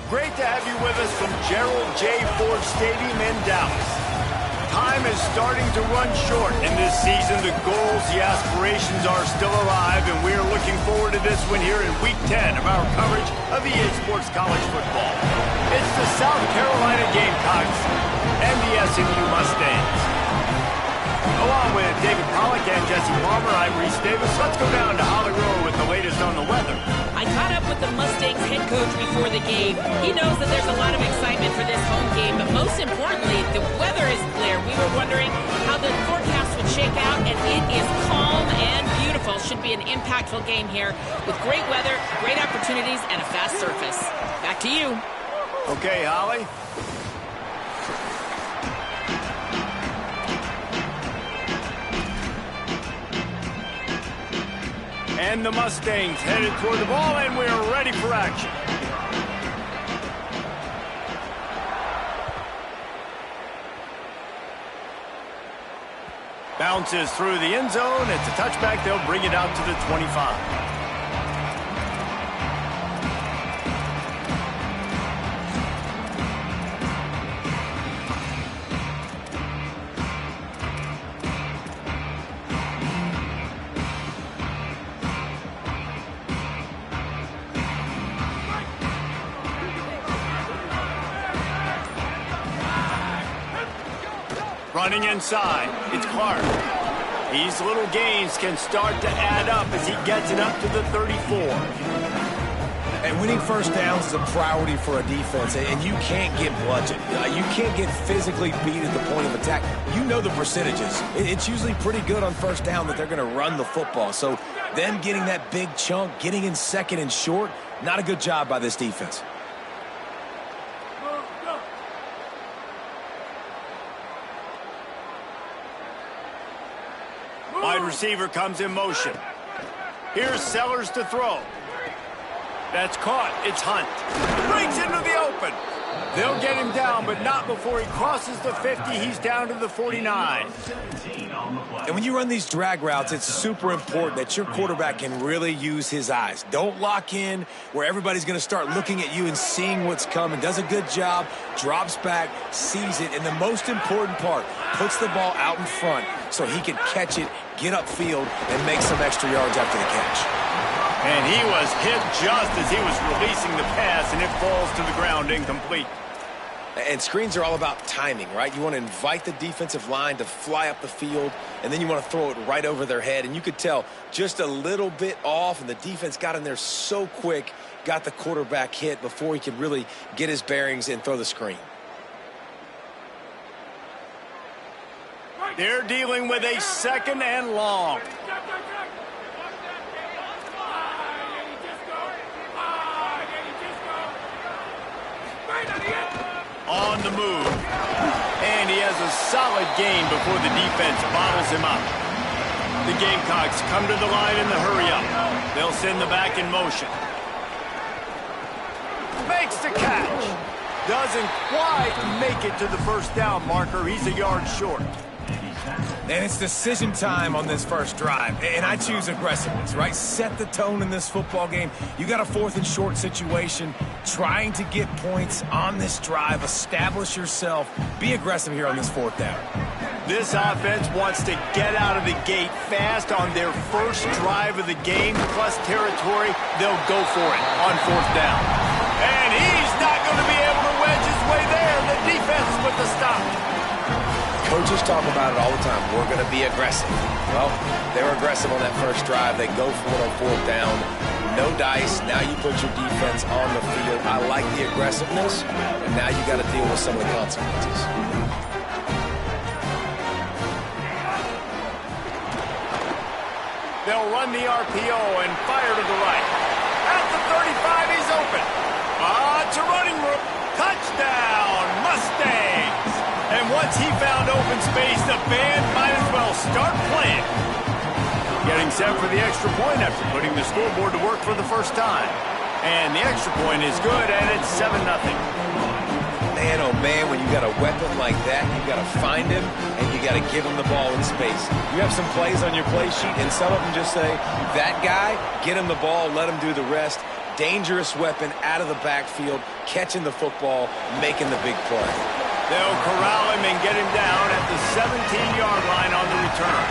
Great to have you with us from Gerald J. Ford Stadium in Dallas. Time is starting to run short in this season. The goals, the aspirations are still alive, and we are looking forward to this one here in Week 10 of our coverage of EA Sports College Football. It's the South Carolina Gamecocks and the SMU Mustangs. Along with David Pollack and Jesse Palmer, I'm Reese Davis. Let's go down to Holly Rowe with the latest on the weather. I caught up with the Mustangs head coach before the game. He knows that there's a lot of excitement for this home game, but most importantly, the weather is clear. We were wondering how the forecast would shake out, and it is calm and beautiful. Should be an impactful game here with great weather, great opportunities, and a fast surface. Back to you. Okay, Holly. And the Mustangs headed toward the ball, and we are ready for action. Bounces through the end zone. It's a touchback. They'll bring it out to the 25. Running inside, it's Clark. These little gains can start to add up as he gets it up to the 34. And winning first downs is a priority for a defense, and you can't get bludgeoned. You can't get physically beat at the point of attack. You know the percentages. It's usually pretty good on first down that they're going to run the football. So them getting that big chunk, getting in second and short, not a good job by this defense. Wide receiver comes in motion. Here's Sellers to throw. That's caught. It's Hunt. Breaks into the open. They'll get him down, but not before he crosses the 50. He's down to the 49. And when you run these drag routes, it's super important that your quarterback can really use his eyes. Don't lock in where everybody's going to start looking at you and seeing what's coming. Does a good job, drops back, sees it, and the most important part, puts the ball out in front so he can catch it, get upfield, and make some extra yards after the catch. And he was hit just as he was releasing the pass, and it falls to the ground incomplete. And screens are all about timing, right? You want to invite the defensive line to fly up the field, and then you want to throw it right over their head. And you could tell just a little bit off, and the defense got in there so quick, got the quarterback hit before he could really get his bearings and throw the screen. They're dealing with a second and long. On the move. And he has a solid gain before the defense bottles him up. The Gamecocks come to the line in the hurry up. They'll send the back in motion. Makes the catch. Doesn't quite make it to the first down marker. He's a yard short. And it's decision time on this first drive. And I choose aggressiveness, right? Set the tone in this football game. You got a fourth and short situation. Trying to get points on this drive. Establish yourself. Be aggressive here on this fourth down. This offense wants to get out of the gate fast on their first drive of the game, plus territory. They'll go for it on fourth down. And he's not going to be able to wedge his way there. The defense with the stop. Coaches talk about it all the time. We're going to be aggressive. Well, they were aggressive on that first drive. They go for it on fourth down. No dice. Now you put your defense on the field. I like the aggressiveness, but now you got to deal with some of the consequences. They'll run the RPO and fire to the right. At the 35, he's open. It's a running room. Touchdown, Mustangs. And once he found open space, the band might as well start playing. Getting set for the extra point after putting the scoreboard to work for the first time. And the extra point is good, and it's 7-0. Man, oh man, when you got a weapon like that, you got to find him, and you got to give him the ball in space. You have some plays on your play sheet, and some of them just say, that guy, get him the ball, let him do the rest. dangerous weapon out of the backfield, catching the football, making the big play. They'll corral him and get him down at the 17-yard line on the return.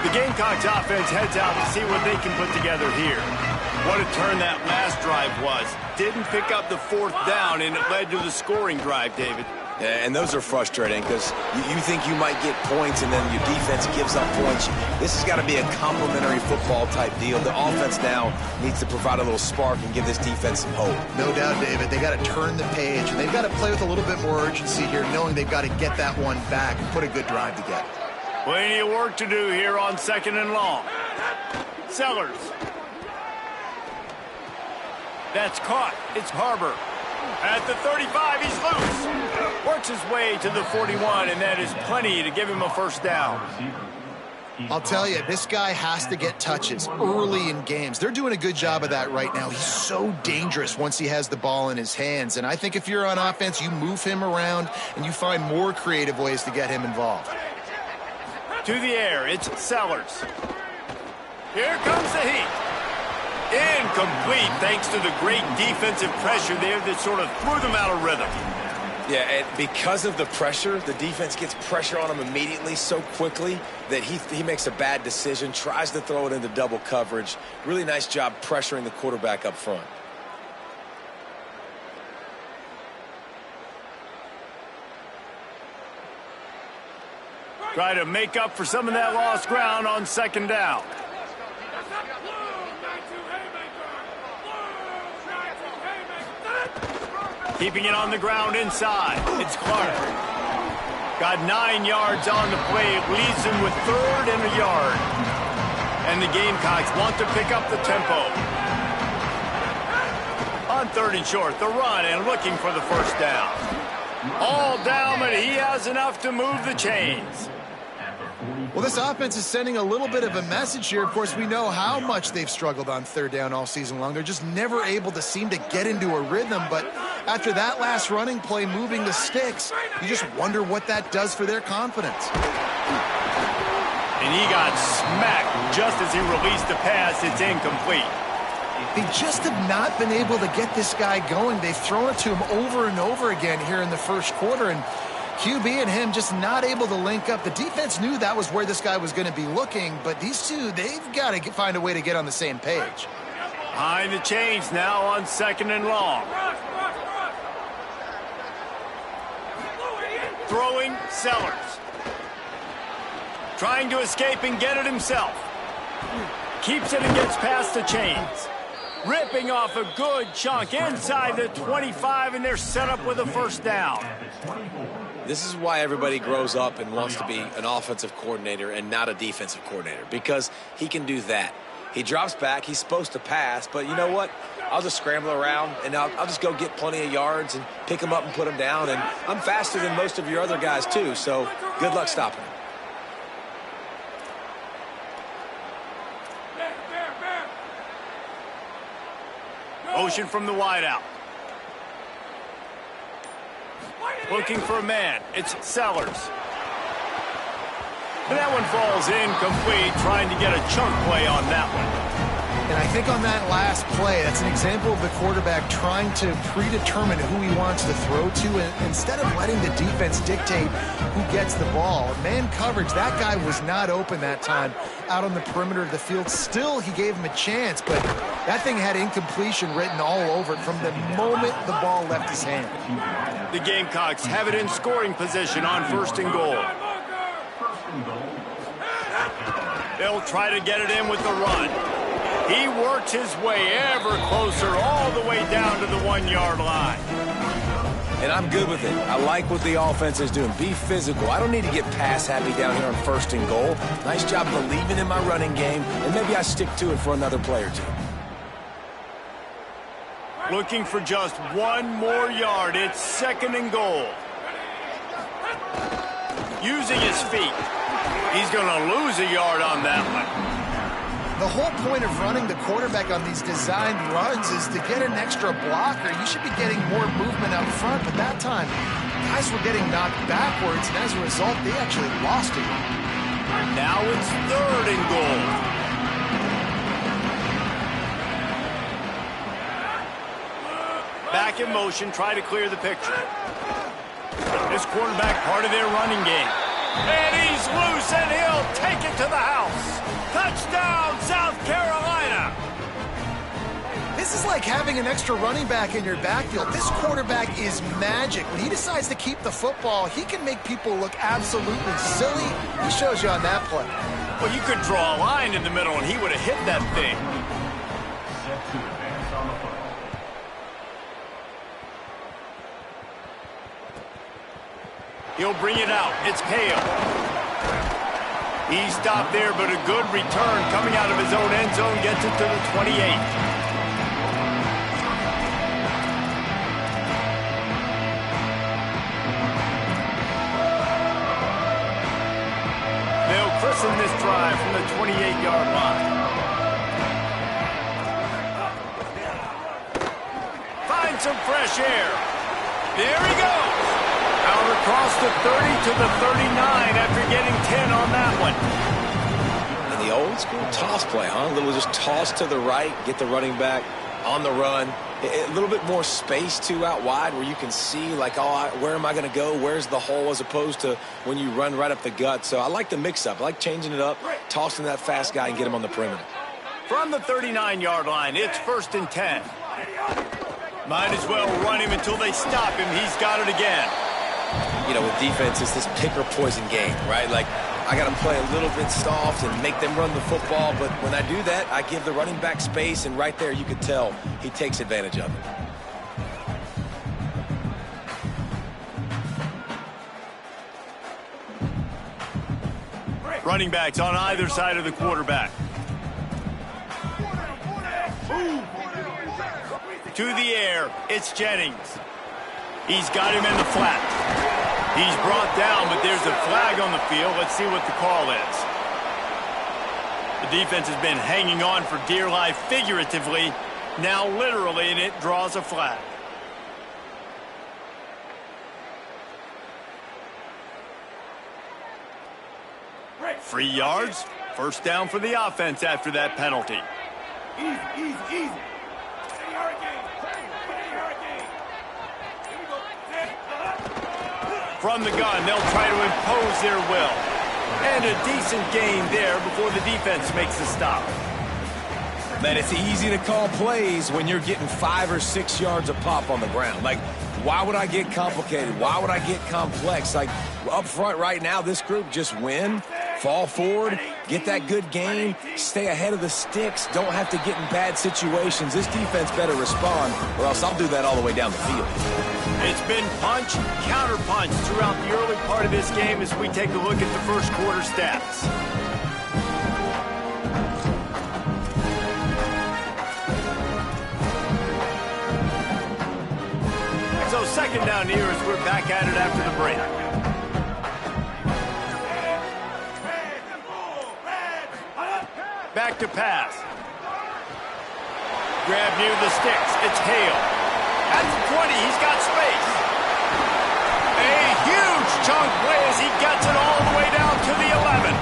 The Gamecocks offense heads out to see what they can put together here. What a turn that last drive was. Didn't pick up the 4th down, and it led to the scoring drive, David. Yeah, and those are frustrating because you think you might get points and then your defense gives up points. This has got to be a complementary football type deal. The offense now needs to provide a little spark and give this defense some hope. No doubt, David. They got to turn the page, and they've got to play with a little bit more urgency here, knowing they've got to get that one back and put a good drive together. Plenty of work to do here on 2nd and long. Sellers. That's caught. It's Harbor. At the 35, he's loose. Works his way to the 41, and that is plenty to give him a 1st down. I'll tell you, this guy has to get touches early in games. They're doing a good job of that right now. He's so dangerous once he has the ball in his hands. And I think if you're on offense, you move him around and you find more creative ways to get him involved. To the air, it's Sellers. Here comes the heat. Incomplete thanks to the great defensive pressure there that sort of threw them out of rhythm. Yeah, and because of the pressure, the defense gets pressure on him immediately so quickly that he makes a bad decision, tries to throw it into double coverage. Really nice job pressuring the quarterback up front. Try to make up for some of that lost ground on 2nd down. Keeping it on the ground inside. It's Clark. Got 9 yards on the play. It leaves him with 3rd and a yard. And the Gamecocks want to pick up the tempo. On 3rd and short, the run and looking for the 1st down. All down, but he has enough to move the chains. Well, this offense is sending a little bit of a message here. Of course, we know how much they've struggled on 3rd down all season long. They're just never able to seem to get into a rhythm. But after that last running play, moving the sticks, you just wonder what that does for their confidence. And he got smacked just as he released the pass. It's incomplete. They just have not been able to get this guy going. They've thrown it to him over and over again here in the 1st quarter, and QB and him just not able to link up. The defense knew that was where this guy was going to be looking, but these two, they've got to find a way to get on the same page. Behind the chains now on 2nd and long. Throwing Sellers. Trying to escape and get it himself. Keeps it and gets past the chains. Ripping off a good chunk inside the 25, and they're set up with a 1st down. This is why everybody grows up and wants to be an offensive coordinator and not a defensive coordinator, because he can do that. He drops back. He's supposed to pass, but you know what? I'll just scramble around, and I'll just go get plenty of yards and pick him up and put him down, and I'm faster than most of your other guys too, so good luck stopping him. Motion from the wideout. Looking for a man. It's Sellers. And that one falls incomplete, trying to get a chunk play on that one. And I think on that last play, that's an example of the quarterback trying to predetermine who he wants to throw to, and instead of letting the defense dictate who gets the ball. Man coverage, that guy was not open that time out on the perimeter of the field. Still, he gave him a chance, but that thing had incompletion written all over it from the moment the ball left his hand. The Gamecocks have it in scoring position on 1st and goal. They'll try to get it in with the run. He works his way ever closer all the way down to the 1-yard line. And I'm good with it. I like what the offense is doing. Be physical. I don't need to get pass happy down here on 1st and goal. Nice job believing in my running game, and maybe I stick to it for another play or two. Looking for just 1 more yard. It's 2nd and goal. Using his feet. He's going to lose a yard on that one. The whole point of running the quarterback on these designed runs is to get an extra blocker. You should be getting more movement up front, but that time, guys were getting knocked backwards, and as a result, they actually lost it. Now it's 3rd and goal. Back in motion, try to clear the picture. This quarterback part of their running game. And he's loose, and he'll take it to the house. Touchdown, South Carolina. This is like having an extra running back in your backfield. This quarterback is magic. When he decides to keep the football, he can make people look absolutely silly. He shows you on that play. Well, you could draw a line in the middle, and he would have hit that thing. He'll bring it out. It's Hale. He stopped there, but a good return coming out of his own end zone gets it to the 28. They'll christen this drive from the 28-yard line. Find some fresh air. There he goes. Out across the 30 to the 39 after getting 10 on that one. And the old school toss play, huh? A little just toss to the right, get the running back on the run. A little bit more space, too, out wide where you can see, like, oh, where am I going to go? Where's the hole, as opposed to when you run right up the gut. So I like the mix-up. I like changing it up, tossing that fast guy and get him on the perimeter. From the 39-yard line, it's 1st and 10. Might as well run him until they stop him. He's got it again. You know, with defense, it's this pick or poison game, right? Like, I got to play a little bit soft and make them run the football, but when I do that, I give the running back space, and right there you could tell he takes advantage of it. Running backs on either side of the quarterback. To the air, it's Jennings. He's got him in the flat. He's brought down, but there's a flag on the field. Let's see what the call is. The defense has been hanging on for dear life figuratively, now literally, and it draws a flag. Free yards, 1st down for the offense after that penalty. Easy. From the gun, they'll try to impose their will. And a decent gain there before the defense makes the stop. Man, it's easy to call plays when you're getting 5 or 6 yards a pop on the ground. Like, why would I get complicated? Why would I get complex? Like, up front right now, this group just win, fall forward, get that good gain, stay ahead of the sticks, don't have to get in bad situations. This defense better respond, or else I'll do that all the way down the field. It's been punch, counter-punch throughout the early part of this game as we take a look at the first quarter stats. So 2nd down here as we're back at it after the break. Back to pass. Grab near the sticks. It's Hale. At the 20, he's got space. A huge chunk play as he gets it all the way down to the 11.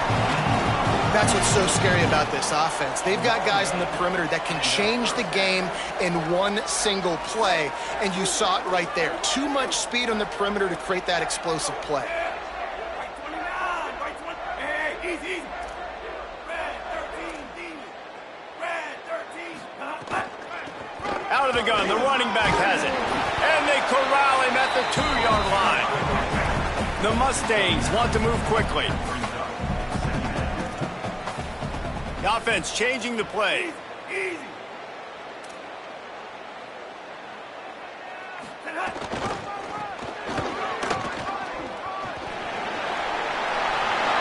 That's what's so scary about this offense. They've got guys in the perimeter that can change the game in one single play, and you saw it right there. Too much speed on the perimeter to create that explosive play. Out of the gun, the running back has it. And they corral him at the 2-yard line. The Mustangs want to move quickly. The offense changing the play. Easy.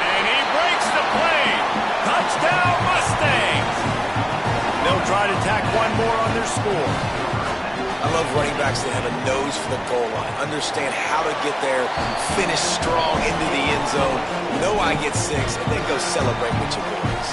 And he breaks the play. Touchdown, Mustangs. They'll try to tack one more on their score. I love running backs that have a nose for the goal line, understand how to get there, finish strong into the end zone, know I get 6, and then go celebrate with your boys.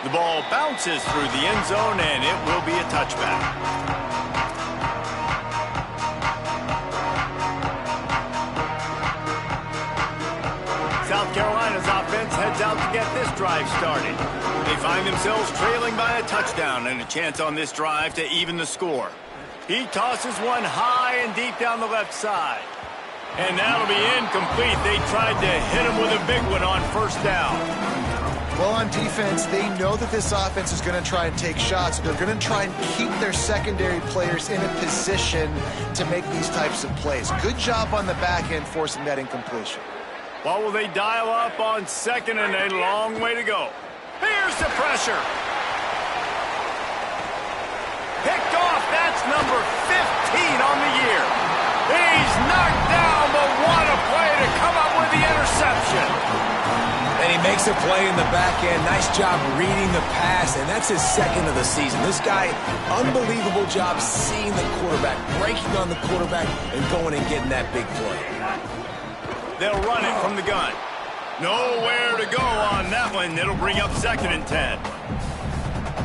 The ball bounces through the end zone, and it will be a touchback. South Carolina's offense heads out to get this drive started. They find themselves trailing by a touchdown and a chance on this drive to even the score. He tosses one high and deep down the left side. And that'll be incomplete. They tried to hit him with a big one on first down. Well, on defense, they know that this offense is going to try and take shots. They're going to try and keep their secondary players in a position to make these types of plays. Good job on the back end forcing that incompletion. What will they dial up on second and a long way to go? Here's the pressure. Picked off. That's number 15 on the year. He's knocked down, but what a play to come up with the interception. And he makes a play in the back end. Nice job reading the pass, and that's his second of the season. This guy, unbelievable job seeing the quarterback, breaking on the quarterback, and going and getting that big play. They'll run it from the gun. Nowhere to go on that one. It'll bring up 2nd and 10.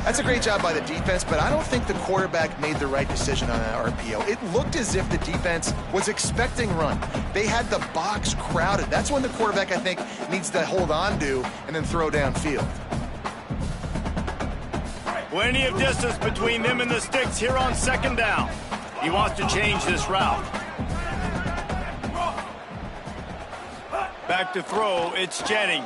That's a great job by the defense, but I don't think the quarterback made the right decision on that RPO. It looked as if the defense was expecting run. They had the box crowded. That's when the quarterback, I think, needs to hold on to and then throw downfield. Plenty of distance between them and the sticks here on 2nd down. He wants to change this route. Back to throw, it's Jennings.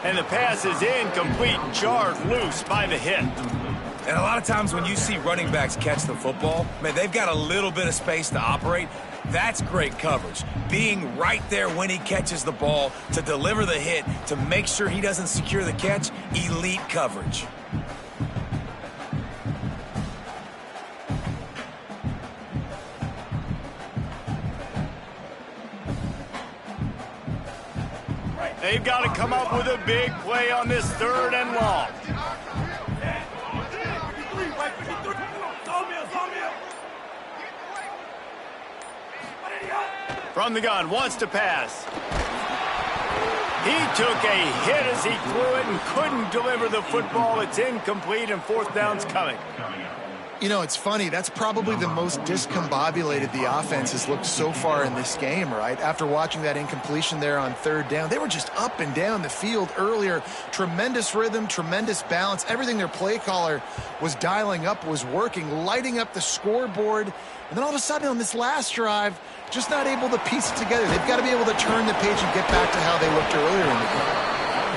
And the pass is incomplete, jarred loose by the hit. And a lot of times when you see running backs catch the football, man, they've got a little bit of space to operate. That's great coverage. Being right there when he catches the ball to deliver the hit, to make sure he doesn't secure the catch, elite coverage. They've got to come up with a big play on this 3rd and long. From the gun, wants to pass. He took a hit as he threw it and couldn't deliver the football. It's incomplete, and 4th down's coming. You know, it's funny. That's probably the most discombobulated the offense has looked so far in this game, right? After watching that incompletion there on 3rd down, they were just up and down the field earlier. Tremendous rhythm, tremendous balance. Everything their play caller was dialing up was working, lighting up the scoreboard. And then all of a sudden on this last drive, just not able to piece it together. They've got to be able to turn the page and get back to how they looked earlier in the game.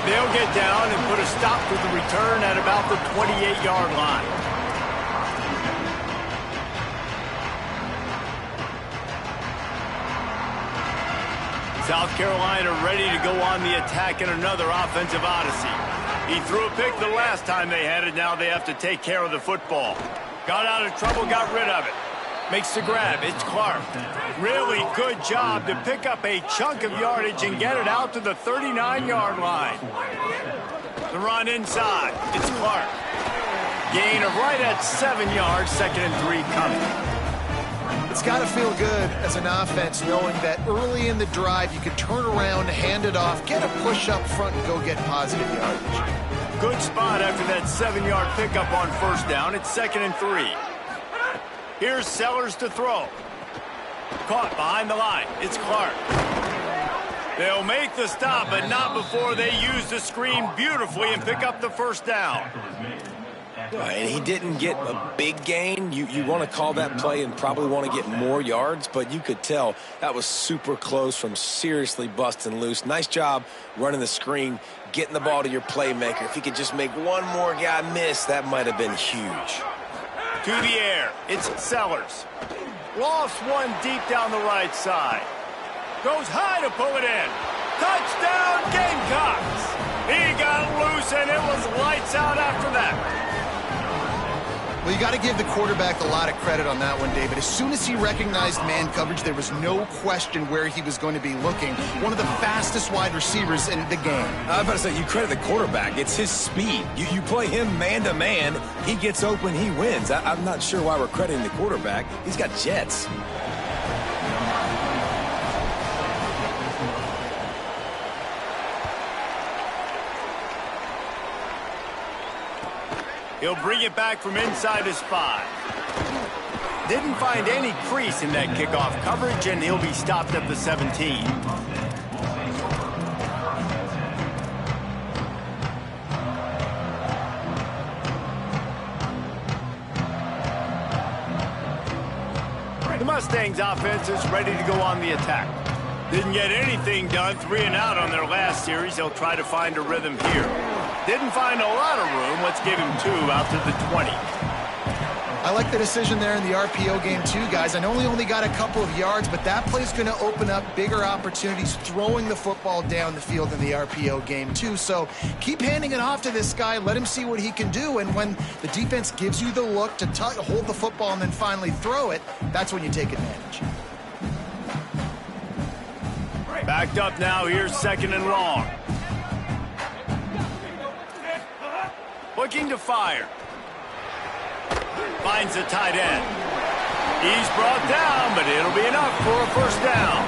They'll get down and put a stop to the return at about the 28-yard line. South Carolina ready to go on the attack in another offensive odyssey. He threw a pick the last time they had it. Now they have to take care of the football. Got out of trouble, got rid of it. Makes the grab. It's Clark. Really good job to pick up a chunk of yardage and get it out to the 39-yard line. The run inside. It's Clark. Gain of right at 7 yards. 2nd and 3 coming. It's got to feel good as an offense knowing that early in the drive you could turn around, hand it off, get a push up front, and go get positive yardage. Good spot after that 7-yard pickup on 1st down. It's 2nd and 3. Here's Sellers to throw. Caught behind the line. It's Clark. They'll make the stop, but not before they use the screen beautifully and pick up the 1st down. And he didn't get a big gain. You want to call that play and probably want to get more yards, but you could tell that was super close from seriously busting loose. Nice job running the screen, getting the ball to your playmaker. If he could just make one more guy miss, that might have been huge. To the air, it's Sellers. Lofts one deep down the right side. Goes high to pull it in. Touchdown, Gamecocks! He got loose, and it was lights out after that. Well, you got to give the quarterback a lot of credit on that one, David. As soon as he recognized man coverage, there was no question where he was going to be looking. One of the fastest wide receivers in the game. I was about to say, you credit the quarterback. It's his speed. You play him man-to-man, he gets open, he wins. I'm not sure why we're crediting the quarterback. He's got jets. He'll bring it back from inside his 5. Didn't find any crease in that kickoff coverage, and he'll be stopped at the 17. The Mustangs offense is ready to go on the attack. Didn't get anything done, 3 and out on their last series. They'll try to find a rhythm here. Didn't find a lot of room. Let's give him 2 out to the 20. I like the decision there in the RPO game too, guys. I know he only got a couple of yards, but that play's going to open up bigger opportunities throwing the football down the field in the RPO game too. So keep handing it off to this guy. Let him see what he can do. And when the defense gives you the look to hold the football and then finally throw it, that's when you take advantage. Backed up now. Here's 2nd and long. Looking to fire. Finds the tight end. He's brought down, but it'll be enough for a first down.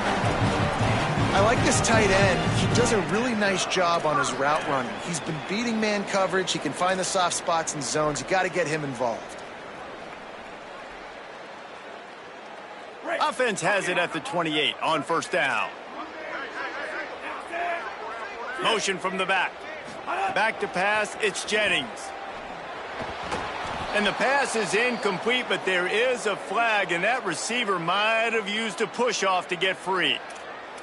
I like this tight end. He does a really nice job on his route running. He's been beating man coverage. He can find the soft spots and zones. You got to get him involved. Offense has it at the 28 on first down. Motion from the back. Back to pass, it's Jennings. And the pass is incomplete, but there is a flag, and that receiver might have used a push-off to get free.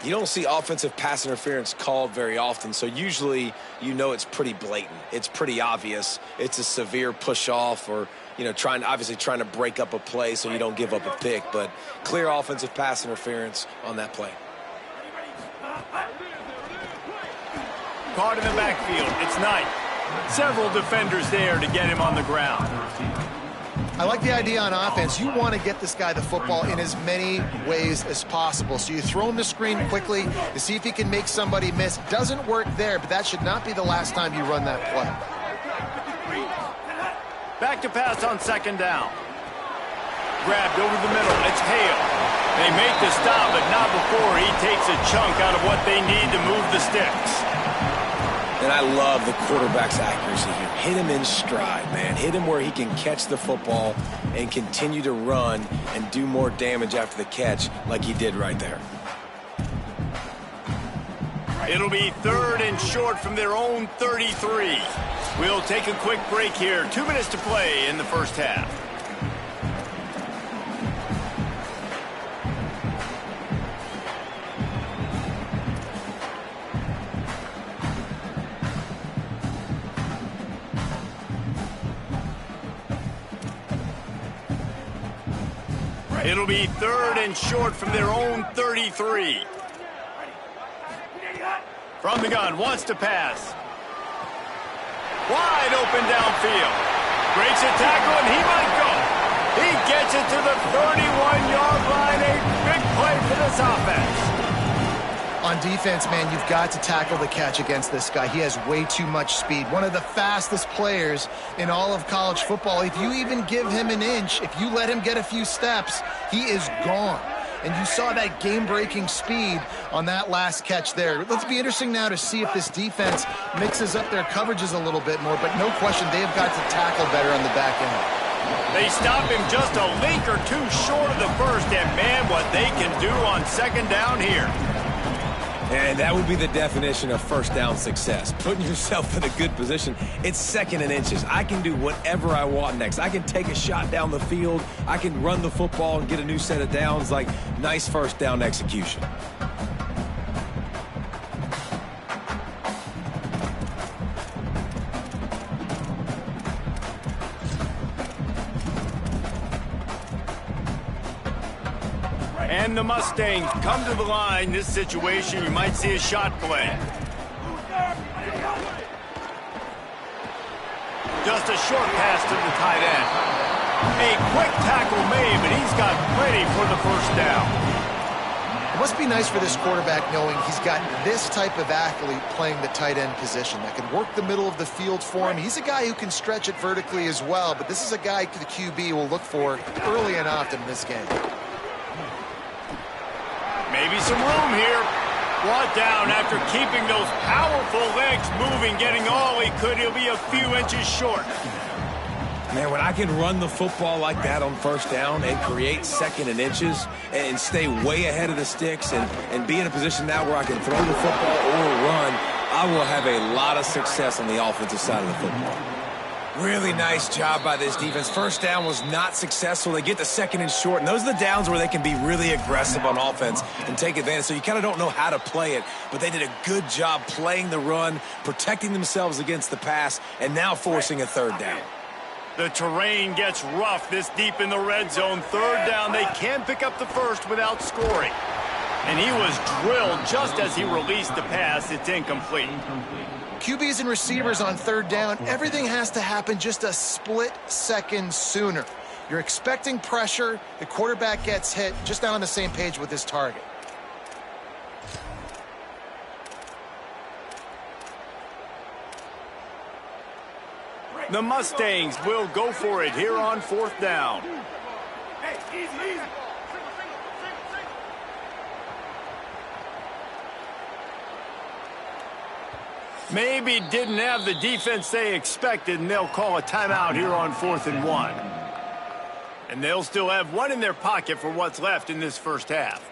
You don't see offensive pass interference called very often, so usually you know it's pretty blatant. It's pretty obvious. It's a severe push-off or, obviously trying to break up a play so you don't give up a pick, but clear offensive pass interference on that play. Caught in the backfield. It's Knight. Several defenders there to get him on the ground. I like the idea on offense. You want to get this guy the football in as many ways as possible. So you throw him the screen quickly to see if he can make somebody miss. Doesn't work there, but that should not be the last time you run that play. Back to pass on 2nd down. Grabbed over the middle. It's Hale. They make the stop, but not before he takes a chunk out of what they need to move the sticks. And I love the quarterback's accuracy here. Hit him in stride, man. Hit him where he can catch the football and continue to run and do more damage after the catch like he did right there. It'll be 3rd and short from their own 33. We'll take a quick break here. 2 minutes to play in the first half. It'll be 3rd and short from their own 33. From the gun, wants to pass. Wide open downfield. Breaks a tackle, and he might go. He gets it to the 31-yard line. A big play for this offense. On defense, man, you've got to tackle the catch against this guy. He has way too much speed. One of the fastest players in all of college football. If you even give him an inch, if you let him get a few steps, he is gone. And you saw that game-breaking speed on that last catch there. Let's be interesting now to see if this defense mixes up their coverages a little bit more. But no question, they have got to tackle better on the back end. They stop him just a link or two short of the first. And, man, what they can do on 2nd down here. And that would be the definition of first down success. Putting yourself in a good position. It's 2nd and inches. I can do whatever I want next. I can take a shot down the field. I can run the football and get a new set of downs. Like, nice first down execution. And the Mustangs come to the line. This situation, you might see a shot play. Just a short pass to the tight end. A quick tackle made, but he's got plenty for the first down. It must be nice for this quarterback knowing he's got this type of athlete playing the tight end position that can work the middle of the field for him. He's a guy who can stretch it vertically as well, but this is a guy the QB will look for early and often in this game. Maybe some room here. Brought down after keeping those powerful legs moving, getting all he could. He'll be a few inches short. Man, when I can run the football like that on first down and create second and inches and stay way ahead of the sticks and be in a position now where I can throw the football or run, I will have a lot of success on the offensive side of the football. Really nice job by this defense. First down was not successful. They get the second and short, and those are the downs where they can be really aggressive on offense and take advantage. So you kind of don't know how to play it, but they did a good job playing the run, protecting themselves against the pass, and now forcing a third down. The terrain gets rough this deep in the red zone. Third down, they can't pick up the first without scoring. And he was drilled just as he released the pass. It's incomplete. QBs and receivers on third down, everything has to happen just a split second sooner. You're expecting pressure, the quarterback gets hit, just not on the same page with his target. The Mustangs will go for it here on fourth down. Hey, easy. Maybe didn't have the defense they expected, and they'll call a timeout here on 4th and 1. And they'll still have one in their pocket for what's left in this first half.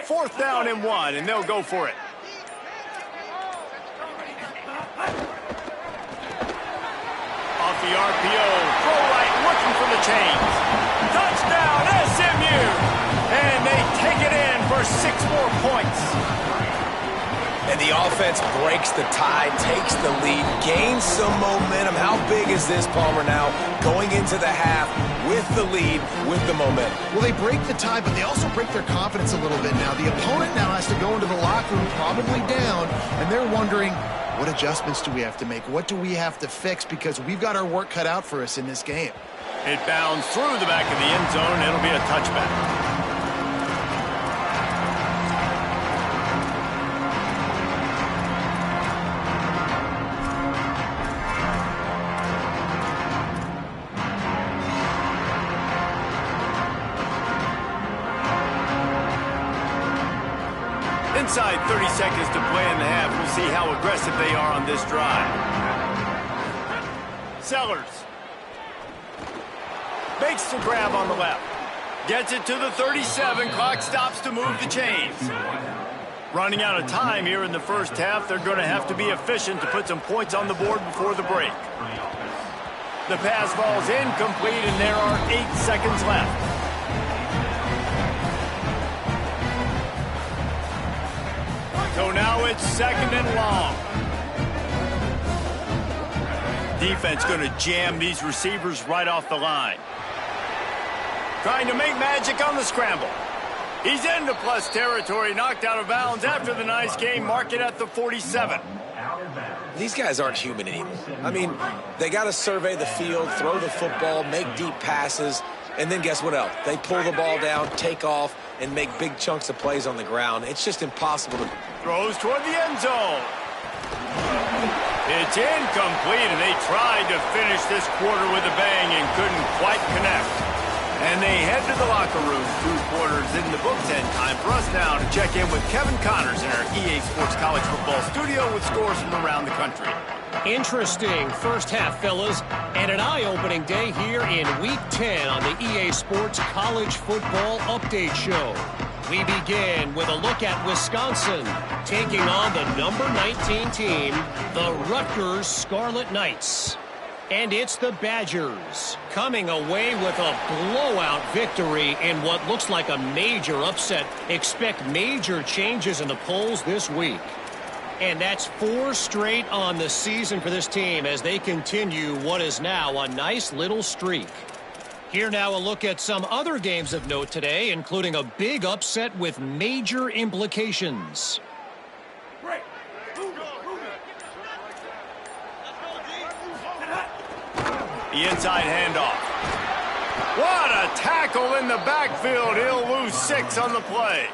Fourth down and 1, and they'll go for it. Off the RPO, throw right, looking for the chains. Touchdown, SMU! And they take it in for 6 more points. And the offense breaks the tie, takes the lead, gains some momentum. How big is this, Palmer, now going into the half with the lead, with the momentum? Well, they break the tie, but they also break their confidence a little bit now. The opponent now has to go into the locker room probably down, and they're wondering, what adjustments do we have to make? What do we have to fix? Because we've got our work cut out for us in this game. It bounds through the back of the end zone. It'll be a touchback. Inside 30 seconds to play in the half. We'll see how aggressive they are on this drive. Sellers makes the grab on the left. Gets it to the 37. Clock stops to move the chains. Running out of time here in the first half. They're going to have to be efficient to put some points on the board before the break. The pass falls incomplete, and there are 8 seconds left. So now it's second and long. Defense going to jam these receivers right off the line. Trying to make magic on the scramble. He's into plus territory, knocked out of bounds after the nice game. Mark it at the 47. These guys aren't human anymore. I mean, they got to survey the field, throw the football, make deep passes, and then guess what else? They pull the ball down, take off, and make big chunks of plays on the ground. It's just impossible to... Throws toward the end zone. It's incomplete, and they tried to finish this quarter with a bang and couldn't quite connect. And they head to the locker room. 2 quarters in the books, and time for us now to check in with Kevin Connors in our EA Sports College Football studio with scores from around the country. Interesting first half, fellas, and an eye-opening day here in Week 10 on the EA Sports College Football Update Show. We begin with a look at Wisconsin taking on the number 19 team, the Rutgers Scarlet Knights. And it's the Badgers coming away with a blowout victory in what looks like a major upset. Expect major changes in the polls this week. And that's 4 straight on the season for this team as they continue what is now a nice little streak. Here now a look at some other games of note today, including a big upset with major implications. The inside handoff. What a tackle in the backfield. He'll lose 6 on the play.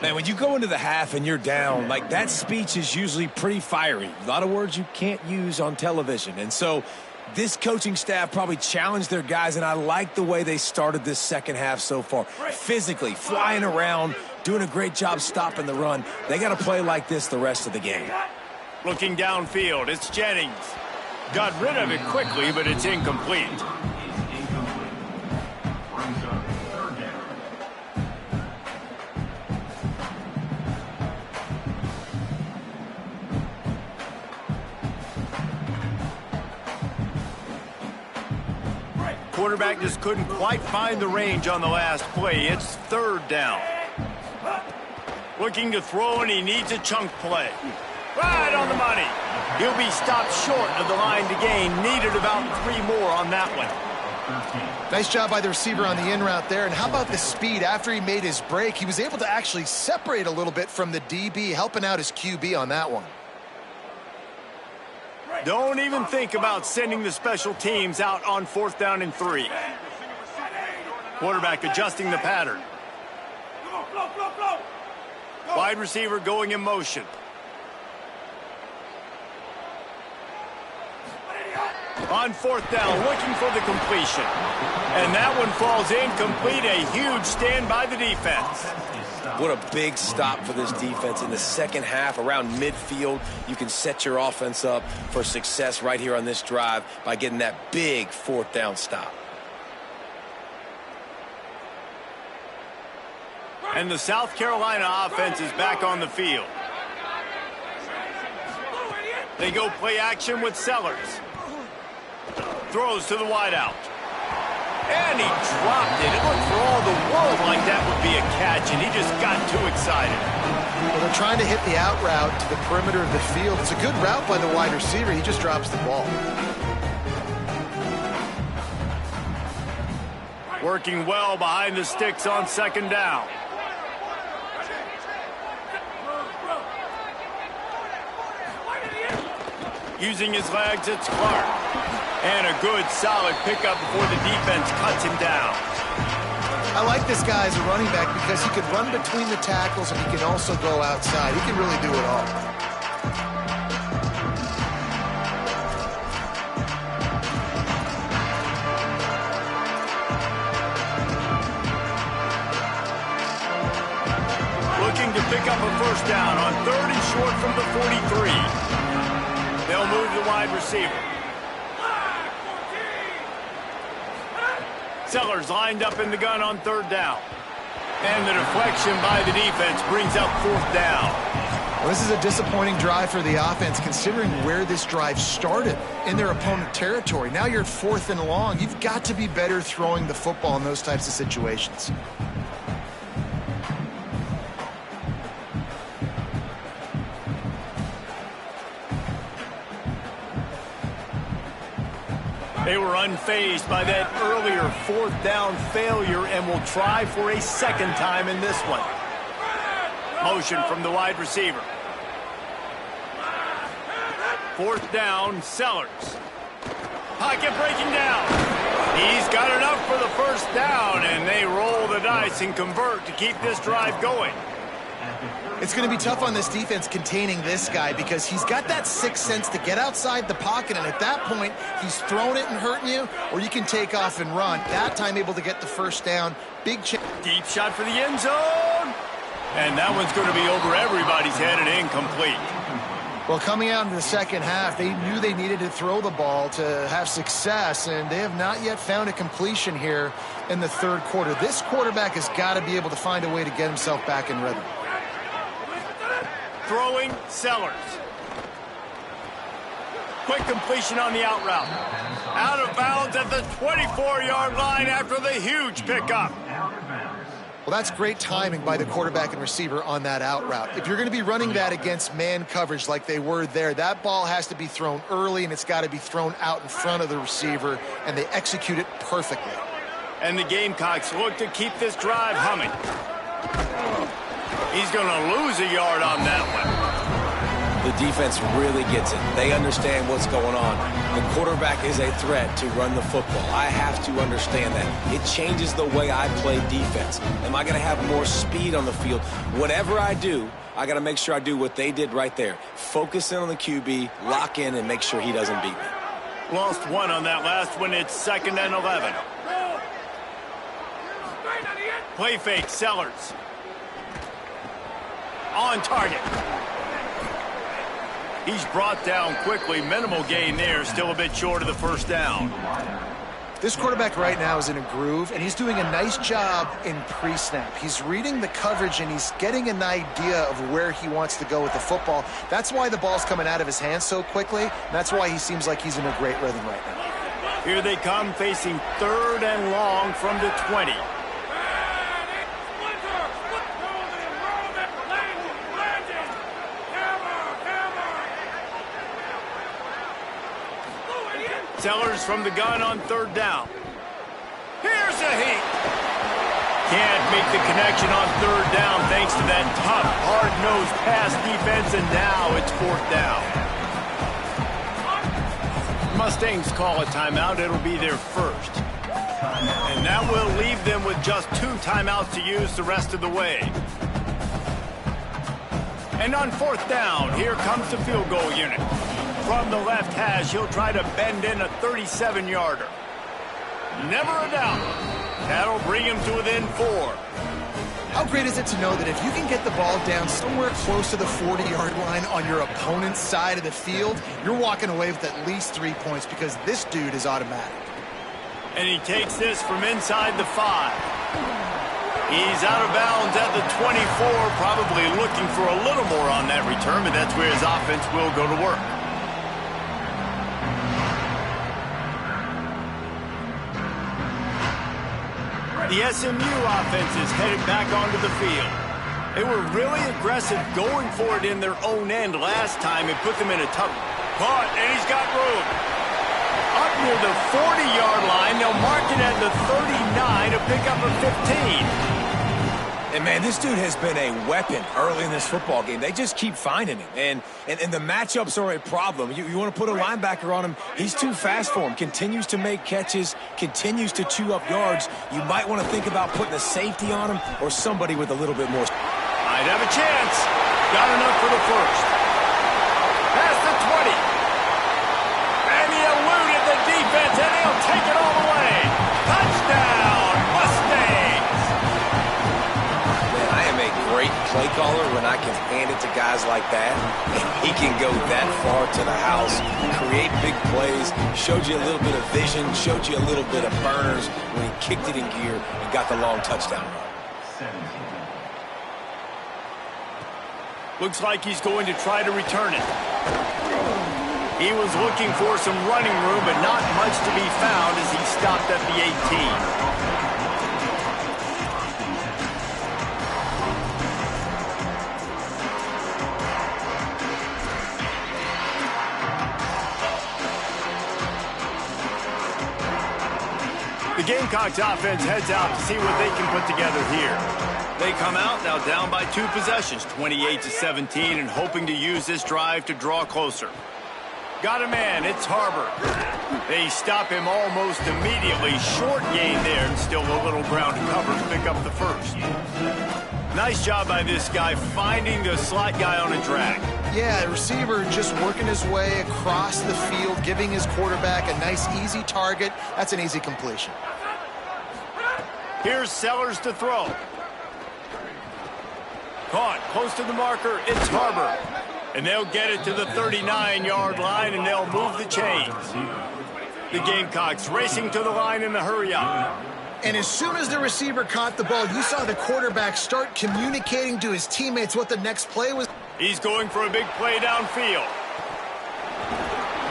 Man, when you go into the half and you're down, like that speech is usually pretty fiery. A lot of words you can't use on television. And so this coaching staff probably challenged their guys, and I like the way they started this second half so far. Physically, flying around, doing a great job stopping the run. They got to play like this the rest of the game. Looking downfield, it's Jennings. Got rid of it quickly, but it's incomplete. Quarterback just couldn't quite find the range on the last play. It's third down. Looking to throw, and he needs a chunk play. Right on the money. He'll be stopped short of the line to gain. Needed about 3 more on that one. Nice job by the receiver on the in route there. And how about the speed? After he made his break, he was able to actually separate a little bit from the DB, helping out his QB on that one. Don't even think about sending the special teams out on 4th down and 3. Quarterback adjusting the pattern. Wide receiver going in motion. On 4th down, looking for the completion. And that one falls incomplete. A huge stand by the defense. What a big stop for this defense in the second half. Around midfield, you can set your offense up for success right here on this drive by getting that big 4th down stop. And the South Carolina offense is back on the field. They go play action with Sellers. Throws to the wideout. And he dropped it. It looked for all the world like that would be a catch, and he just got too excited. Well, they're trying to hit the out route to the perimeter of the field. It's a good route by the wide receiver. He just drops the ball. Working well behind the sticks on 2nd down. Using his legs, it's Clark. And a good, solid pickup before the defense cuts him down. I like this guy as a running back because he can run between the tackles and he can also go outside. He can really do it all. Looking to pick up a 1st down on 3rd and short from the 43. They'll move the wide receiver. Sellers lined up in the gun on 3rd down. And the deflection by the defense brings up 4th down. Well, this is a disappointing drive for the offense considering where this drive started in their opponent territory. Now you're at 4th and long. You've got to be better throwing the football in those types of situations. They were unfazed by that earlier 4th down failure and will try for a 2nd time in this one. Motion from the wide receiver. 4th down, Sellers. Pocket breaking down. He's got enough for the 1st down, and they roll the dice and convert to keep this drive going. It's going to be tough on this defense containing this guy because he's got that 6th sense to get outside the pocket, and at that point, he's throwing it and hurting you, or you can take off and run. That time able to get the 1st down. Big chance. Deep shot for the end zone. And that one's going to be over everybody's head and incomplete. Well, coming out into the second half, they knew they needed to throw the ball to have success, and they have not yet found a completion here in the 3rd quarter. This quarterback has got to be able to find a way to get himself back in rhythm. Throwing, Sellers. Quick completion on the out route. Out of bounds at the 24-yard line after the huge pickup. Well, that's great timing by the quarterback and receiver on that out route. If you're going to be running that against man coverage like they were there, that ball has to be thrown early, and it's got to be thrown out in front of the receiver, and they execute it perfectly. And the Gamecocks look to keep this drive humming. He's going to lose a yard on that one. The defense really gets it. They understand what's going on. The quarterback is a threat to run the football. I have to understand that. It changes the way I play defense. Am I going to have more speed on the field? Whatever I do, I got to make sure I do what they did right there. Focus in on the QB, lock in, and make sure he doesn't beat me. Lost one on that last one. It's 2nd and 11. Play fake, Sellers. On target. He's brought down quickly. Minimal gain there. Still a bit short of the first down. This quarterback right now is in a groove, and he's doing a nice job in pre-snap. He's reading the coverage, and he's getting an idea of where he wants to go with the football. That's why the ball's coming out of his hands so quickly, and that's why he seems like he's in a great rhythm right now. Here they come, facing 3rd and long from the 20. Sellers from the gun on 3rd down. Here's a heat. Can't make the connection on 3rd down thanks to that tough, hard-nosed pass defense, and now it's 4th down. Mustangs call a timeout. It'll be their first. And that will leave them with just 2 timeouts to use the rest of the way. And on 4th down, here comes the field goal unit. From the left hash, he'll try to bend in a 37-yarder. Never a doubt. That'll bring him to within 4. How great is it to know that if you can get the ball down somewhere close to the 40-yard line on your opponent's side of the field, you're walking away with at least 3 points because this dude is automatic. And he takes this from inside the 5. He's out of bounds at the 24, probably looking for a little more on that return, but that's where his offense will go to work. The SMU offense is headed back onto the field. They were really aggressive going for it in their own end last time. It put them in a tough spot, and he's got room. Up near the 40-yard line, they'll mark it at the 39 to pick up a 15. And, man, this dude has been a weapon early in this football game. They just keep finding him. And the matchups are a problem. You want to put a linebacker on him, he's too fast for him. Continues to make catches, continues to chew up yards. You might want to think about putting a safety on him or somebody with a little bit more. Might have a chance. Got enough for the first. Past the 20. And he eluded the defense, and he'll take it all the way. Touchdown, Mustangs! Man, I am a great play caller when I can hand it to guys like that. And he can go that far to the house, create big plays, showed you a little bit of vision, showed you a little bit of burners when he kicked it in gear and got the long touchdown run. Looks like he's going to try to return it. He was looking for some running room, but not much to be found as he stopped at the 18. The Gamecocks offense heads out to see what they can put together here. They come out now down by 2 possessions, 28-17, and hoping to use this drive to draw closer. Got a man, it's Harbor. They stop him almost immediately. Short gain there, and still a little ground to cover to pick up the first. Nice job by this guy finding the slot guy on a drag. Yeah, the receiver just working his way across the field, giving his quarterback a nice, easy target. That's an easy completion. Here's Sellers to throw. Caught close to the marker, it's Harbor. And they'll get it to the 39-yard line, and they'll move the chains. The Gamecocks racing to the line in a hurry-up. And as soon as the receiver caught the ball, you saw the quarterback start communicating to his teammates what the next play was. He's going for a big play downfield.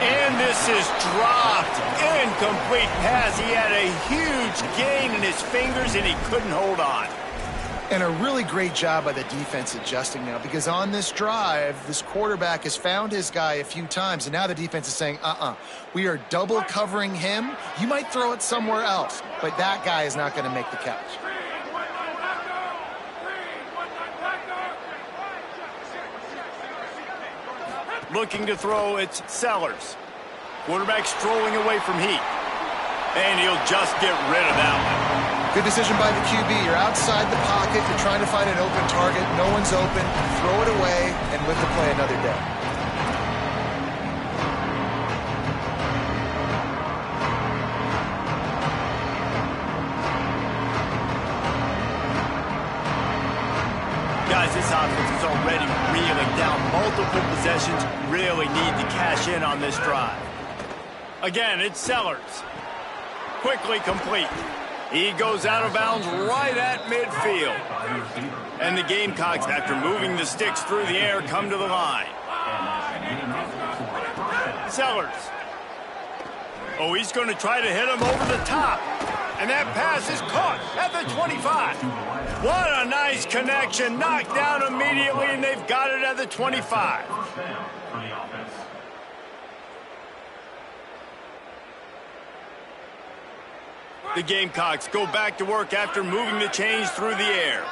And this is dropped. Incomplete pass. He had a huge gain in his fingers, and he couldn't hold on. And a really great job by the defense adjusting now, because on this drive, this quarterback has found his guy a few times, and now the defense is saying, we are double covering him. You might throw it somewhere else, but that guy is not going to make the catch. Looking to throw, it's Sellers. Quarterback strolling away from heat. And he'll just get rid of that one. Good decision by the QB. You're outside the pocket. You're trying to find an open target. No one's open. Throw it away and live to play another day. Guys, this offense is already reeling down. Multiple possessions, really need to cash in on this drive. Again, it's Sellers. Quickly complete. He goes out of bounds right at midfield. And the Gamecocks, after moving the sticks through the air, come to the line. Sellers. Oh, he's going to try to hit him over the top. And that pass is caught at the 25. What a nice connection. Knocked down immediately, and they've got it at the 25. The Gamecocks go back to work after moving the chains through the air.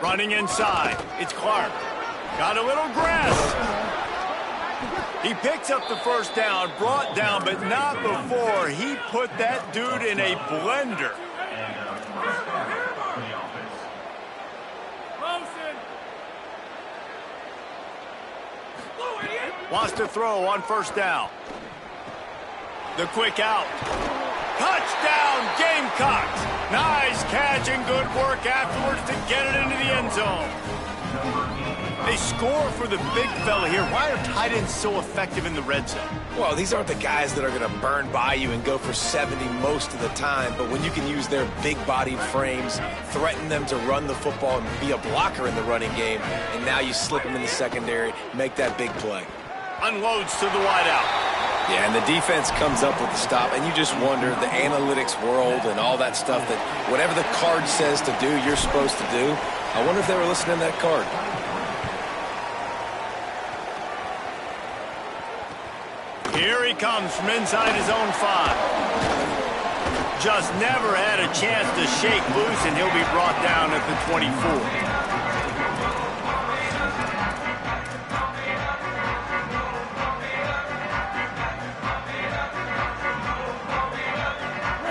Running inside. It's Clark. Got a little grass. He picks up the first down, brought down, but not before he put that dude in a blender. Wants to throw on first down. The quick out. Touchdown, Gamecocks. Nice catch and good work afterwards to get it into the end zone. They score for the big fella here. Why are tight ends so effective in the red zone? Well, these aren't the guys that are going to burn by you and go for 70 most of the time, but when you can use their big-bodied frames, threaten them to run the football and be a blocker in the running game, and now you slip them in the secondary, make that big play. Unloads to the wideout. Yeah, and the defense comes up with the stop, and you just wonder, the analytics world and all that stuff, that whatever the card says to do, you're supposed to do. I wonder if they were listening to that card. Here he comes from inside his own 5. Just never had a chance to shake loose, and he'll be brought down at the 24.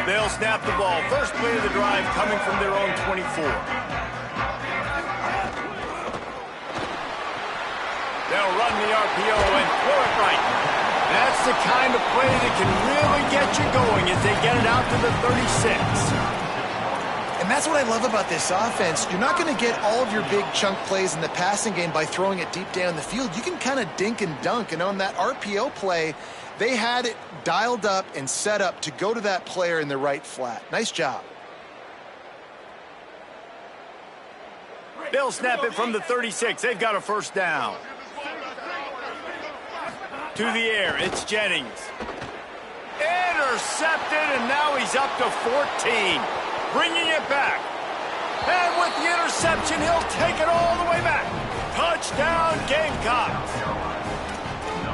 They'll snap the ball. First play of the drive coming from their own 24. They'll run the RPO and throw it right. That's the kind of play that can really get you going as they get it out to the 36. And that's what I love about this offense. You're not going to get all of your big chunk plays in the passing game by throwing it deep down the field. You can kind of dink and dunk. And on that RPO play, they had it dialed up and set up to go to that player in the right flat. Nice job. They'll snap it from the 36. They've got a first down. To the air, it's Jennings. Intercepted, and now he's up to 14. Bringing it back. And with the interception, he'll take it all the way back. Touchdown, Gamecocks.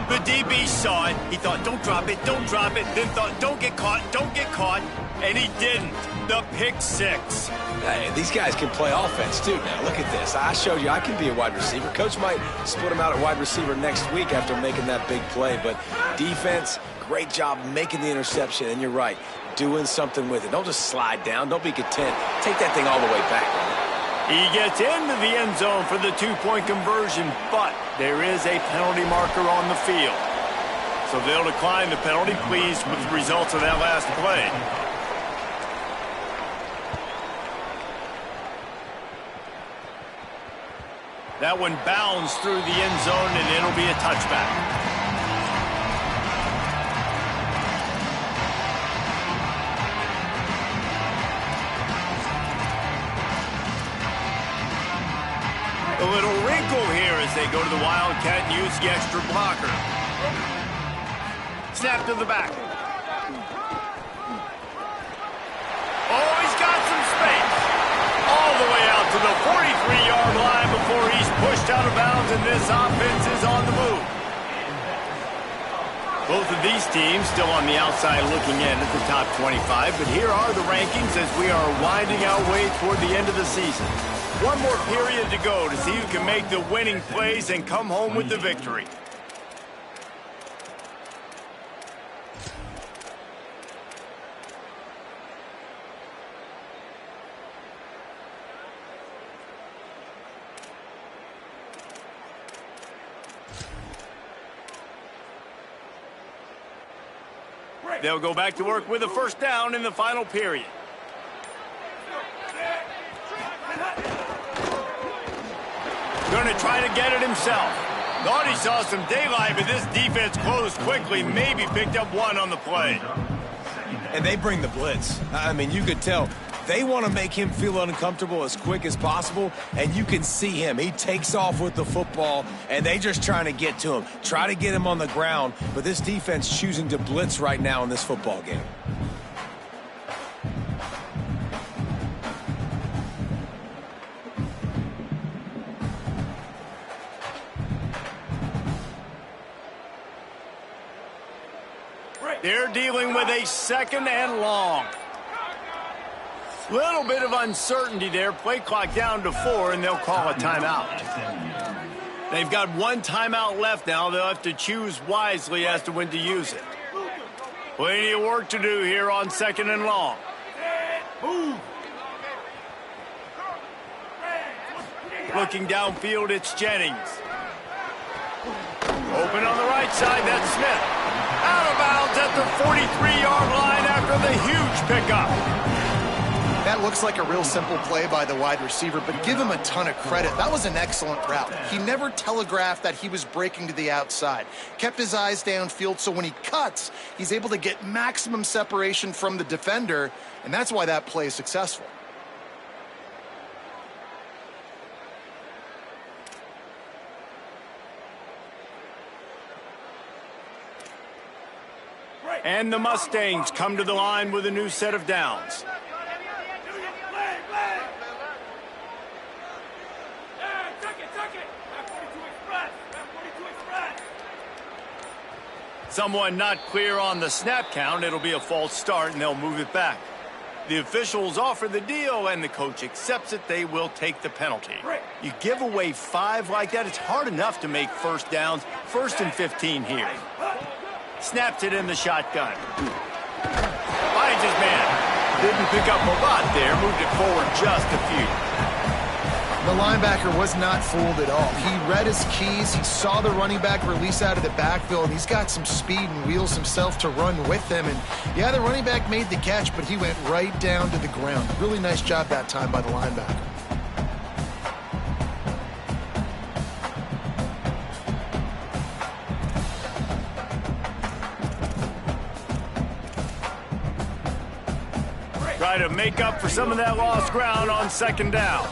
The DB saw it. He thought, don't drop it, don't drop it. Then thought, don't get caught, don't get caught. And he didn't. The pick 6. Hey, these guys can play offense, too. Now, look at this. I showed you I can be a wide receiver. Coach might split him out at wide receiver next week after making that big play. But defense, great job making the interception. And you're right, doing something with it. Don't just slide down. Don't be content. Take that thing all the way back. He gets into the end zone for the 2-point conversion, but there is a penalty marker on the field. So they'll decline the penalty, pleased with the results of that last play. That one bounds through the end zone, and it'll be a touchback. A little wrinkle here as they go to the Wildcat and use the extra blocker. Snap to the back. Oh, he's got some space. All the way out to the 43-yard line before he's pushed out of bounds, and this offense is on the move. Both of these teams still on the outside looking in at the top 25, but here are the rankings as we are winding our way toward the end of the season. One more period to go to see who can make the winning plays and come home with the victory. They'll go back to work with a first down in the final period. Going to try to get it himself. Thought he saw some daylight, but this defense closed quickly, maybe picked up one on the play. And they bring the blitz. I mean, you could tell they want to make him feel uncomfortable as quick as possible, and you can see him. He takes off with the football, and they just trying to get to him, try to get him on the ground, but this defense choosing to blitz right now in this football game. They're dealing with a second and long. Little bit of uncertainty there. Play clock down to 4, and they'll call a timeout. They've got one timeout left now. They'll have to choose wisely as to when to use it. Plenty of work to do here on second and long. Looking downfield, it's Jennings. Open on the right side, that's Smith. Out of bounds at the 43-yard line after the huge pickup. That looks like a real simple play by the wide receiver, but give him a ton of credit. That was an excellent route. He never telegraphed that he was breaking to the outside. Kept his eyes downfield, so when he cuts, he's able to get maximum separation from the defender, and that's why that play is successful. And the Mustangs come to the line with a new set of downs. Someone not clear on the snap count. It'll be a false start, and they'll move it back. The officials offer the deal, and the coach accepts it. They will take the penalty. You give away 5 like that, it's hard enough to make first downs. 1st and 15 here. Snaps it in the shotgun. Finds his man. Didn't pick up a lot there. Moved it forward just a few. The linebacker was not fooled at all. He read his keys. He saw the running back release out of the backfield. He's got some speed and wheels himself to run with them. And, yeah, the running back made the catch, but he went right down to the ground. Really nice job that time by the linebacker. Try to make up for some of that lost ground on second down.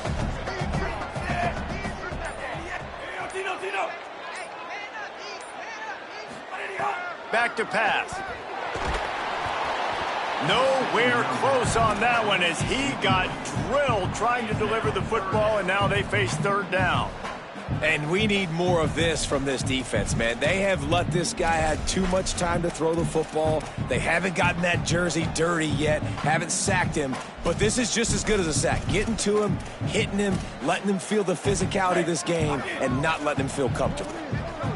Back to pass. Nowhere close on that one as he got drilled trying to deliver the football, and now they face third down. And we need more of this from this defense, man. They have let this guy have too much time to throw the football. They haven't gotten that jersey dirty yet, haven't sacked him. But this is just as good as a sack. Getting to him, hitting him, letting him feel the physicality of this game, and not letting him feel comfortable.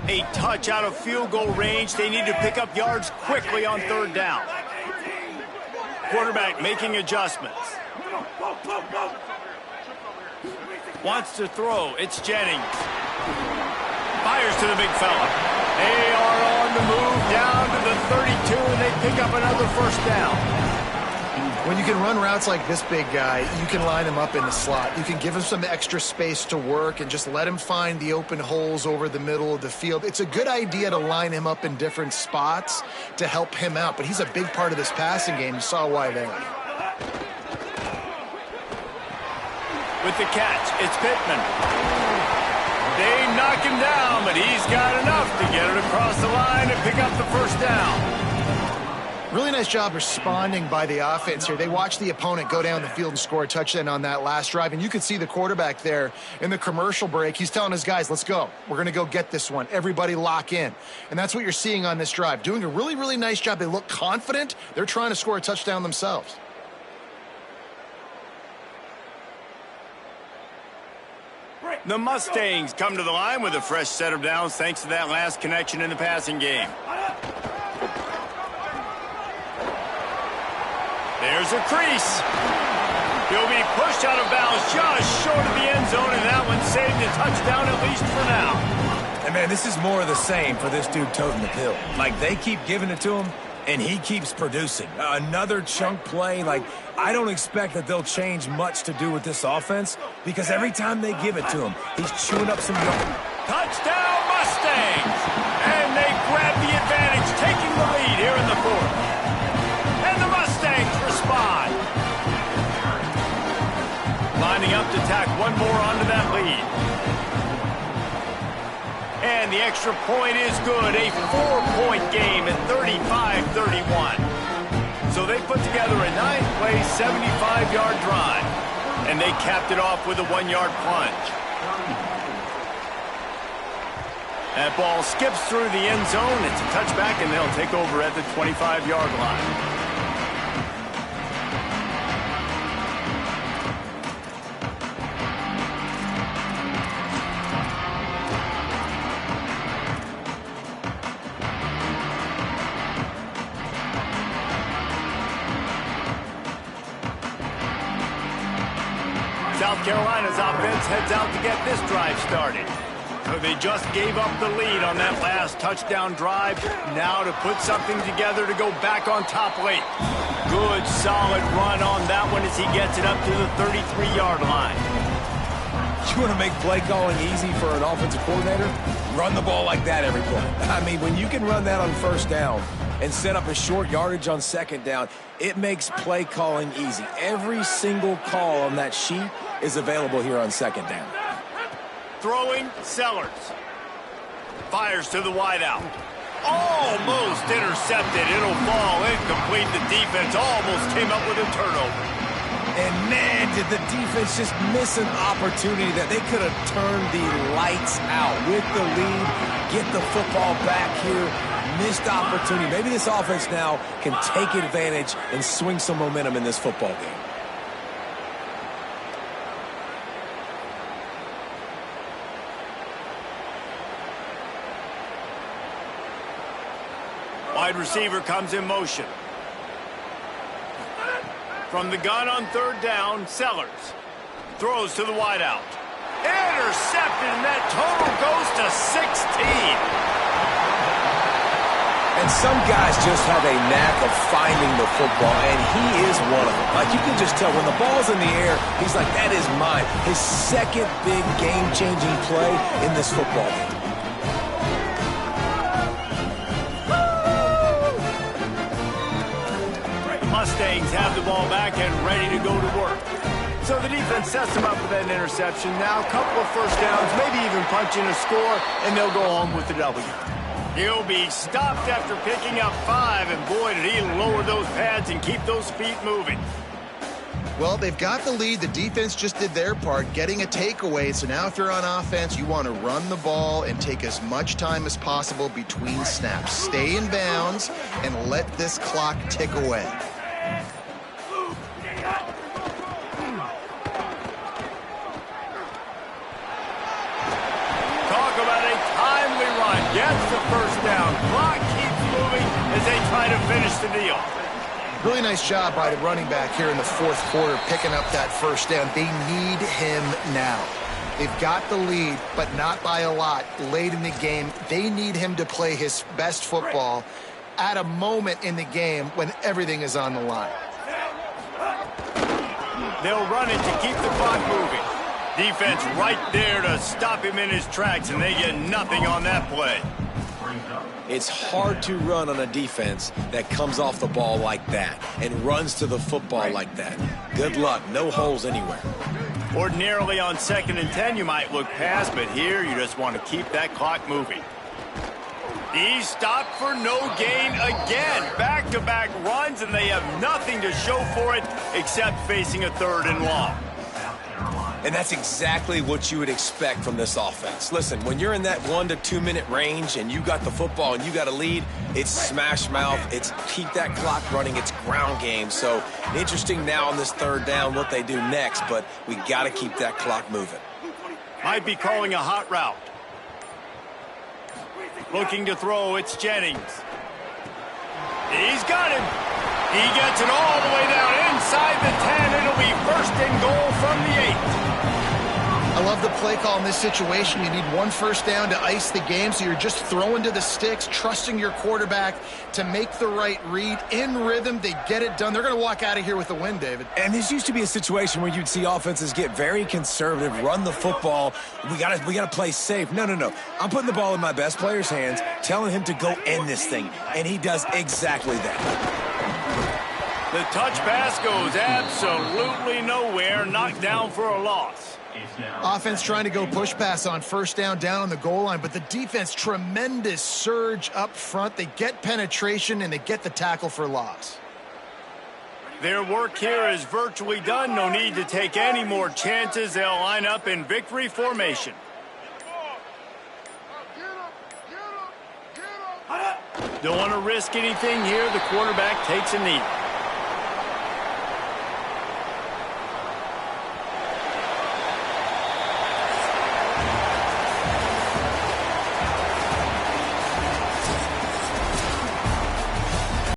A touch out of field goal range. They need to pick up yards quickly on third down. Quarterback making adjustments. Wants to throw. It's Jennings. Fires to the big fella. They are on the move down to the 32, and they pick up another first down. When you can run routes like this big guy, you can line him up in the slot. You can give him some extra space to work and just let him find the open holes over the middle of the field. It's a good idea to line him up in different spots to help him out, but he's a big part of this passing game. You saw why there. With the catch, it's Pittman. They knock him down, but he's got enough to get it across the line and pick up the first down. Really nice job responding by the offense here. They watched the opponent go down the field and score a touchdown on that last drive, and you could see the quarterback there in the commercial break. He's telling his guys, let's go. We're going to go get this one. Everybody lock in. And that's what you're seeing on this drive. Doing a really, really nice job. They look confident. They're trying to score a touchdown themselves. The Mustangs come to the line with a fresh set of downs thanks to that last connection in the passing game. There's a crease. He'll be pushed out of bounds just short of the end zone, and that one saved a touchdown at least for now. And, man, this is more of the same for this dude toting the pill. Like, they keep giving it to him, and he keeps producing. Another chunk play. Like, I don't expect that they'll change much to do with this offense because every time they give it to him, he's chewing up some yards. Touchdown, Mustangs! And they grab the advantage, taking the lead here in the fourth. And the Mustangs respond. Lining up to tack one more onto that lead. And the extra point is good. A 4-point game at 35-31. So they put together a 9-play, 75-yard drive. And they capped it off with a 1-yard plunge. That ball skips through the end zone. It's a touchback, and they'll take over at the 25-yard line. South Carolina's offense heads out to get this drive started. So they just gave up the lead on that last touchdown drive. Now to put something together to go back on top late. Good, solid run on that one as he gets it up to the 33-yard line. You want to make play calling easy for an offensive coordinator? Run the ball like that every play. I mean, when you can run that on first down and set up a short yardage on second down, it makes play calling easy. Every single call on that sheet is available here on second down. Throwing, Sellers. Fires to the wideout. Almost intercepted. It'll fall incomplete. The defense almost came up with a turnover. And, man, did the defense just miss an opportunity that they could have turned the lights out with the lead, get the football back here. Missed opportunity. Maybe this offense now can take advantage and swing some momentum in this football game. Wide receiver comes in motion. From the gun on third down, Sellers throws to the wideout. Intercepted, and that total goes to 16. And some guys just have a knack of finding the football, and he is one of them. Like, you can just tell when the ball's in the air, he's like, that is mine. His second big game-changing play in this football game. Mustangs have the ball back and ready to go to work. So the defense sets them up with that interception. Now a couple of first downs, maybe even punch in a score, and they'll go home with the W. He'll be stopped after picking up 5, and boy, did he lower those pads and keep those feet moving. Well, they've got the lead. The defense just did their part, getting a takeaway. So now if you're on offense, you want to run the ball and take as much time as possible between snaps. Stay in bounds and let this clock tick away. Gets the first down. Clock keeps moving as they try to finish the deal. Really nice job by the running back here in the fourth quarter, picking up that first down. They need him now. They've got the lead, but not by a lot late in the game. They need him to play his best football at a moment in the game when everything is on the line. They'll run it to keep the clock moving. Defense right there to stop him in his tracks, and they get nothing on that play. It's hard to run on a defense that comes off the ball like that and runs to the football like that. Good luck. No holes anywhere. Ordinarily on 2nd and 10, you might look past, but here you just want to keep that clock moving. He's stopped for no gain again. Back-to-back runs, and they have nothing to show for it except facing a 3rd and long. And that's exactly what you would expect from this offense. Listen, when you're in that 1 to 2 minute range and you got the football and you got a lead, it's smash mouth, it's keep that clock running, it's ground game. So interesting now on this 3rd down what they do next, but we got to keep that clock moving. Might be calling a hot route. Looking to throw, it's Jennings. He's got him. He gets it all the way down inside the 10. It'll be first and goal from the 8. I love the play call in this situation. You need one first down to ice the game, so you're just throwing to the sticks, trusting your quarterback to make the right read. In rhythm, they get it done. They're going to walk out of here with the win, David. And this used to be a situation where you'd see offenses get very conservative, run the football. We gotta play safe. No. I'm putting the ball in my best player's hands, telling him to go end this thing, and he does exactly that. The touch pass goes absolutely nowhere, knocked down for a loss. Offense trying to go push pass on first down on the goal line, but the defense, tremendous surge up front. They get penetration, and they get the tackle for loss. Their work here is virtually done. No need to take any more chances. They'll line up in victory formation. Don't want to risk anything here. The quarterback takes a knee.